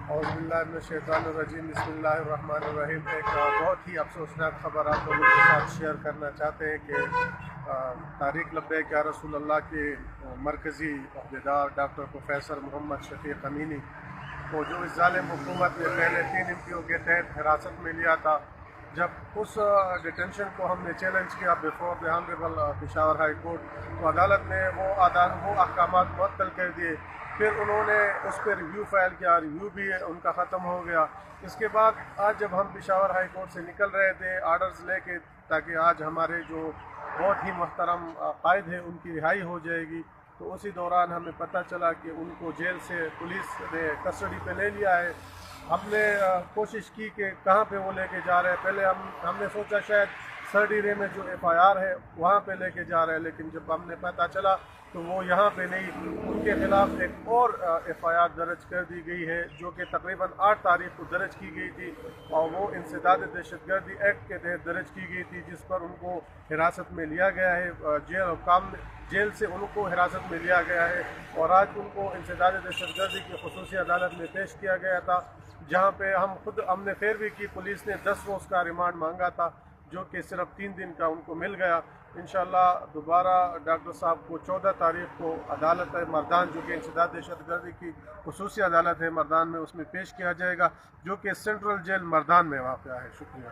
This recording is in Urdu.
اعوذ باللہ من الشیطان الرجیم، بسم اللہ الرحمن الرحیم۔ ایک بہت ہی افسوسناک خبر آپ لوگوں کے ساتھ شیئر کرنا چاہتے ہیں کہ تحریک لبیک یا رسول اللہ کے مرکزی عہدیدار ڈاکٹر پروفیسر محمد شفیق امینی کو جو اس ظالم حکومت نے پہلے 3 امپیوں کے تحت حراست میں لیا تھا، جب اس ڈیٹینشن کو ہم نے چیلنج کیا before the honourable Peshawar high court, تو عدالت نے وہ احکامات معطل کر دیے۔ پھر انہوں نے اس پہ ریویو فائل کیا، ریویو بھی ان کا ختم ہو گیا۔ اس کے بعد آج جب ہم پشاور ہائی کورٹ سے نکل رہے تھے آرڈرز لے کے، تاکہ آج ہمارے جو بہت ہی محترم قائد ہیں ان کی رہائی ہو جائے گی، تو اسی دوران ہمیں پتہ چلا کہ ان کو جیل سے پولیس نے کسٹڈی پہ لے لیا ہے۔ ہم نے کوشش کی کہ کہاں پہ وہ لے کے جا رہے ہیں۔ پہلے ہم نے سوچا شاید سرڈی رے میں جو ایف آئی آر ہے وہاں پہ لے کے جا رہے ہیں، لیکن جب ہم نے پتہ چلا تو وہ یہاں پہ نہیں، ان کے خلاف ایک اور ایف آئی آر درج کر دی گئی ہے جو کہ تقریباً 8 تاریخ کو درج کی گئی تھی، اور وہ انسداد دہشت گردی ایکٹ کے تحت درج کی گئی تھی، جس پر ان کو حراست میں لیا گیا ہے۔ جیل سے ان کو حراست میں لیا گیا ہے، اور آج ان کو انسداد دہشت گردی کی خصوصی عدالت میں پیش کیا گیا تھا، جہاں پہ ہم نے پیروی کی۔ پولیس نے 10 روز کا ریمانڈ مانگا تھا، جو کہ صرف 3 دن کا ان کو مل گیا۔ انشاءاللہ دوبارہ ڈاکٹر صاحب کو 14 تاریخ کو عدالت مردان، جو کہ انسداد دہشت گردی کی خصوصی عدالت ہے مردان میں، اس میں پیش کیا جائے گا، جو کہ سینٹرل جیل مردان میں واقع ہے۔ شکریہ۔